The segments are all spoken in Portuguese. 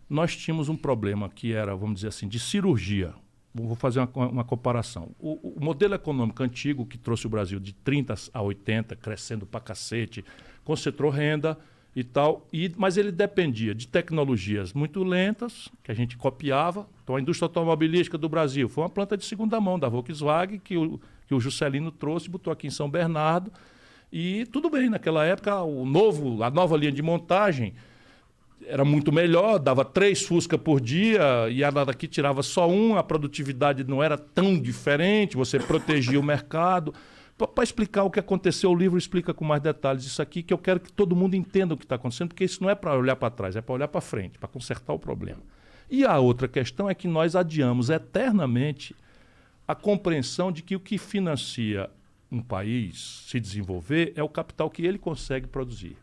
nós tínhamos um problema que era, vamos dizer assim, de cirurgia. Vou fazer uma comparação. O modelo econômico antigo, que trouxe o Brasil de 30 a 80, crescendo pra cacete, concentrou renda e tal, mas ele dependia de tecnologias muito lentas, que a gente copiava. Então, a indústria automobilística do Brasil foi uma planta de segunda mão da Volkswagen, que o Juscelino trouxe, botou aqui em São Bernardo. E tudo bem, naquela época, a nova linha de montagem era muito melhor, dava 3 Fusca por dia, e a daqui tirava só um, a produtividade não era tão diferente, você protegia o mercado. Para explicar o que aconteceu, o livro explica com mais detalhes isso aqui, que eu quero que todo mundo entenda o que está acontecendo, porque isso não é para olhar para trás, é para olhar para frente, para consertar o problema. E a outra questão é que nós adiamos eternamente a compreensão de que o que financia um país se desenvolver é o capital que ele consegue produzir.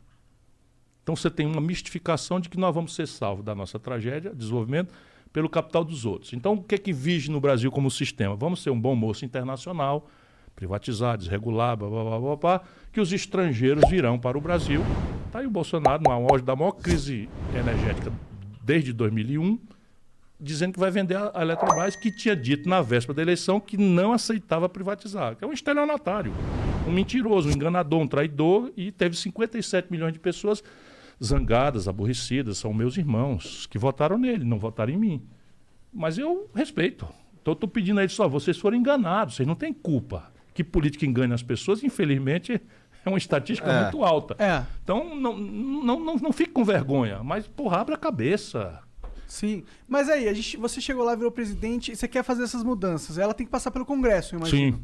Então você tem uma mistificação de que nós vamos ser salvos da nossa tragédia, desenvolvimento, pelo capital dos outros. Então o que é que vige no Brasil como sistema? Vamos ser um bom moço internacional, privatizar, desregular, blá, blá, blá, blá, blá, que os estrangeiros virão para o Brasil. Está aí o Bolsonaro, no auge da maior crise energética desde 2001, dizendo que vai vender a Eletrobras, que tinha dito na véspera da eleição que não aceitava privatizar, que é um estelionatário, um mentiroso, um enganador, um traidor, e teve 57 milhões de pessoas zangadas, aborrecidas, são meus irmãos, que votaram nele, não votaram em mim. Mas eu respeito. Então, estou pedindo a eles só, vocês foram enganados, vocês não têm culpa. Que política engana as pessoas, infelizmente, é uma estatística muito alta. Então, não fique com vergonha, mas, porra, abra a cabeça. Sim, mas aí, você chegou lá, virou presidente, e você quer fazer essas mudanças. Ela tem que passar pelo Congresso, eu imagino. Sim.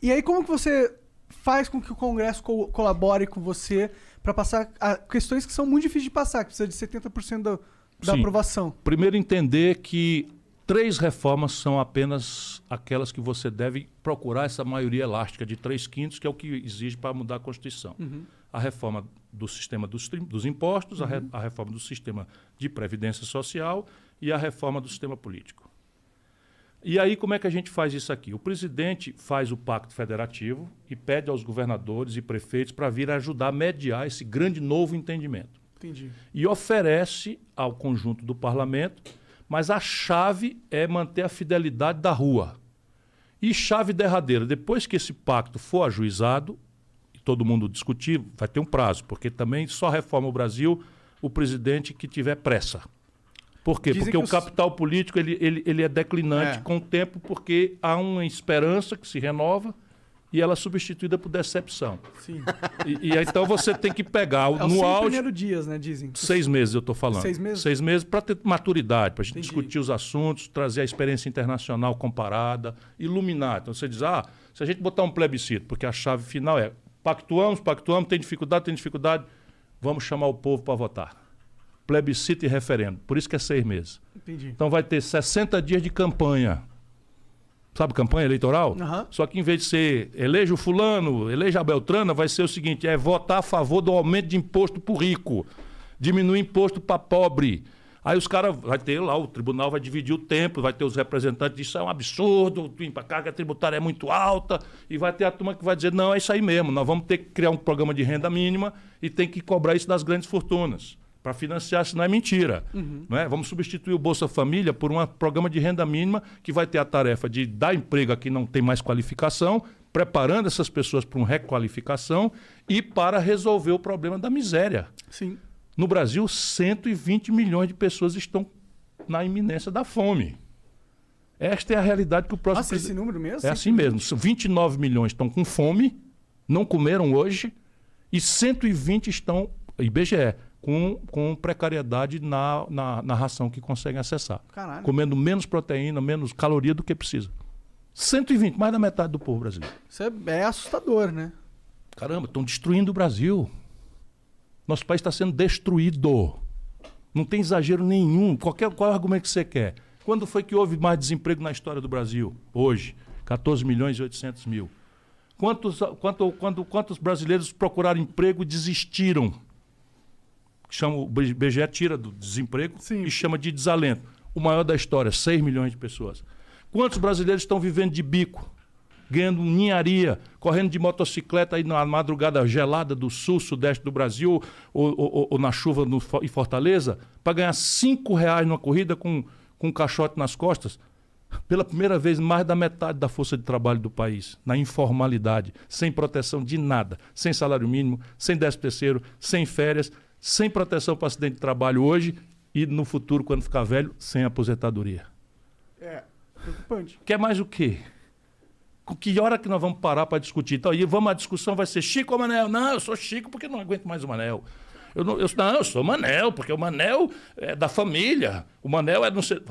E aí, como que você faz com que o Congresso colabore com você para passar questões que são muito difíceis de passar, que precisa de 70% da aprovação? Primeiro, entender que 3 reformas são apenas aquelas que você deve procurar essa maioria elástica de 3/5, que é o que exige para mudar a Constituição. A reforma do sistema dos impostos, a reforma do sistema de previdência social e a reforma do sistema político. E aí, como é que a gente faz isso aqui? O presidente faz o pacto federativo e pede aos governadores e prefeitos para vir ajudar a mediar esse grande novo entendimento. Entendi. E oferece ao conjunto do parlamento, mas a chave é manter a fidelidade da rua. E chave derradeira, depois que esse pacto for ajuizado, e todo mundo discutir, vai ter um prazo, porque também só reforma o Brasil o presidente que tiver pressa. Por quê? Porque o capital político ele é declinante com o tempo, porque há uma esperança que se renova e ela é substituída por decepção. Sim. E então você tem que pegar no auge... primeiros dias, né, dizem. 6 meses eu estou falando. 6 meses? 6 meses para ter maturidade, para a gente discutir os assuntos, trazer a experiência internacional comparada, iluminar. Então você diz, se a gente botar um plebiscito, porque a chave final é pactuamos, tem dificuldade, vamos chamar o povo para votar. Plebiscito e referendo. Por isso que é 6 meses. Entendi. Então vai ter 60 dias de campanha. Sabe campanha eleitoral? Só que em vez de ser eleja o fulano, eleja a Beltrana, vai ser o seguinte, é votar a favor do aumento de imposto para o rico, diminuir imposto para pobre. Aí os caras, vai ter lá, o tribunal vai dividir o tempo, vai ter os representantes, isso é um absurdo, a carga tributária é muito alta, e vai ter a turma que vai dizer, não, é isso aí mesmo, nós vamos ter que criar um programa de renda mínima e tem que cobrar isso das grandes fortunas, para financiar, senão é mentira. Não é? Vamos substituir o Bolsa Família por um programa de renda mínima que vai ter a tarefa de dar emprego a quem não tem mais qualificação, preparando essas pessoas para uma requalificação e para resolver o problema da miséria. Sim. No Brasil, 120 milhões de pessoas estão na iminência da fome. Esta é a realidade que o próximo... Nossa, esse número mesmo? É assim mesmo. 29 milhões estão com fome, não comeram hoje, e 120 estão, IBGE, com precariedade na ração que conseguem acessar. Caralho. Comendo menos proteína, menos caloria do que precisa. 120, mais da metade do povo brasileiro. Isso é assustador, né? Caramba, estão destruindo o Brasil. Nosso país está sendo destruído. Não tem exagero nenhum. Qual é o argumento que você quer? Quando foi que houve mais desemprego na história do Brasil? Hoje, 14 milhões e 800 mil. Quantos brasileiros procuraram emprego e desistiram? O IBGE tira do desemprego e chama de desalento. O maior da história, 6 milhões de pessoas. Quantos brasileiros estão vivendo de bico? ganhando ninharia, correndo de motocicleta aí na madrugada gelada do sul, sudeste do Brasil, ou na chuva em Fortaleza, para ganhar R$ 5 numa corrida com um caixote nas costas. Pela primeira vez, mais da metade da força de trabalho do país, na informalidade, sem proteção de nada, sem salário mínimo, sem 13º, sem férias, sem proteção para acidente de trabalho hoje e no futuro, quando ficar velho, sem aposentadoria. Preocupante. Quer mais o quê? Com que hora que nós vamos parar para discutir? Então, aí a discussão vai ser Chico ou Manel? Não, eu sou Chico porque não aguento mais o Manel. Eu sou Manel, porque o Manel é da família. O Manel é não sei...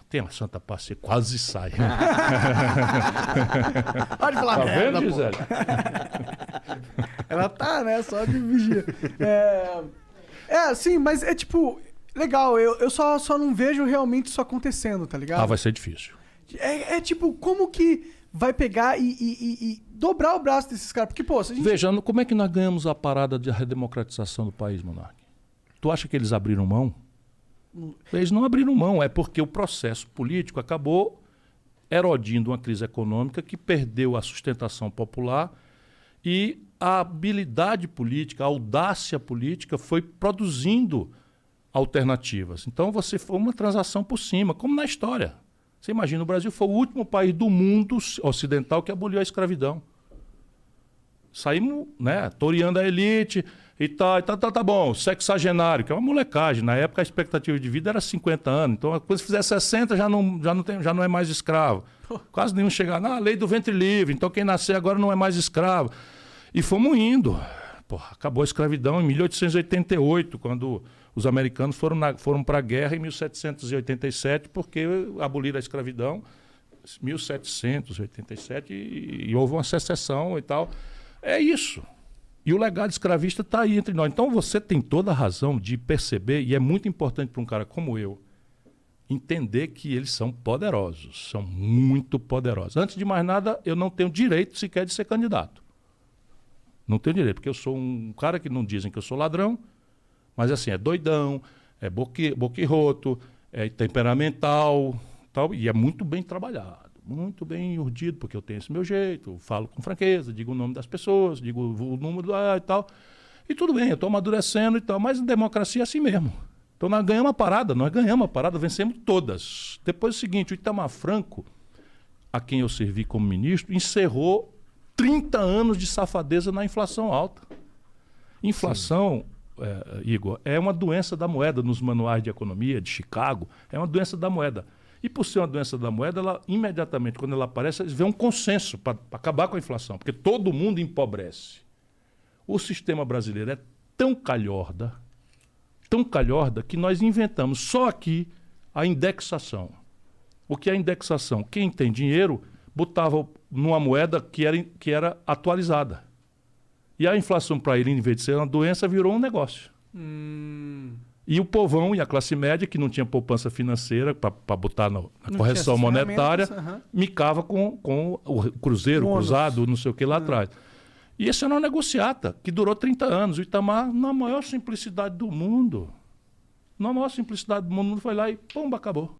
tem uma santa paz, quase sai. Pode falar Tá merda, vendo, pô. Gisele? Ela tá, né? Só de vigia. Sim, mas é tipo... Legal, eu só não vejo realmente isso acontecendo, tá ligado? Vai ser difícil. Tipo, como que vai pegar e dobrar o braço desses caras? Porque, pô, se a gente... Veja, como é que nós ganhamos a parada de redemocratização do país, Monark? Tu acha que eles abriram mão? Eles não abriram mão, é porque o processo político acabou erodindo uma crise econômica que perdeu a sustentação popular e a habilidade política, a audácia política foi produzindo alternativas. Então você foi uma transação por cima, como na história. Você imagina, o Brasil foi o último país do mundo ocidental que aboliu a escravidão. Saímos, né, toreando a elite e tal, tá bom, sexagenário, que é uma molecagem. Na época a expectativa de vida era 50 anos, então quando se fizer 60 já não é mais escravo. Quase nenhum chega na lei do ventre livre, então quem nascer agora não é mais escravo. E fomos indo. Acabou a escravidão em 1888, quando os americanos foram para a guerra em 1787, porque aboliram a escravidão em 1787 e houve uma secessão e tal. É isso. E o legado escravista está aí entre nós. Então você tem toda a razão de perceber, e é muito importante para um cara como eu, entender que eles são poderosos, são muito poderosos. Antes de mais nada, eu não tenho direito sequer de ser candidato. Não tenho direito, porque eu sou um cara que não dizem que eu sou ladrão, mas assim, é doidão, é boquirroto, é temperamental, tal, e é muito bem trabalhado, muito bem urdido, porque eu tenho esse meu jeito, eu falo com franqueza, digo o nome das pessoas, digo o número e tal. E tudo bem, eu estou amadurecendo e tal, mas a democracia é assim mesmo. Então nós ganhamos a parada, vencemos todas. Depois é o seguinte, o Itamar Franco, a quem eu servi como ministro, encerrou 30 anos de safadeza na inflação alta. Inflação, Igor, é uma doença da moeda nos manuais de economia de Chicago, é uma doença da moeda. E por ser uma doença da moeda, ela imediatamente, quando ela aparece, eles veem um consenso para acabar com a inflação, porque todo mundo empobrece. O sistema brasileiro é tão calhorda, que nós inventamos só aqui a indexação. O que é a indexação? Quem tem dinheiro botava numa moeda que era atualizada. E a inflação para ele, em vez de ser uma doença, virou um negócio. E o povão e a classe média, que não tinha poupança financeira para botar na correção monetária, micava com o cruzeiro, o cruzado, não sei o que lá atrás. E esse era uma negociata que durou 30 anos. O Itamar, na maior simplicidade do mundo, foi lá e, pumba, acabou.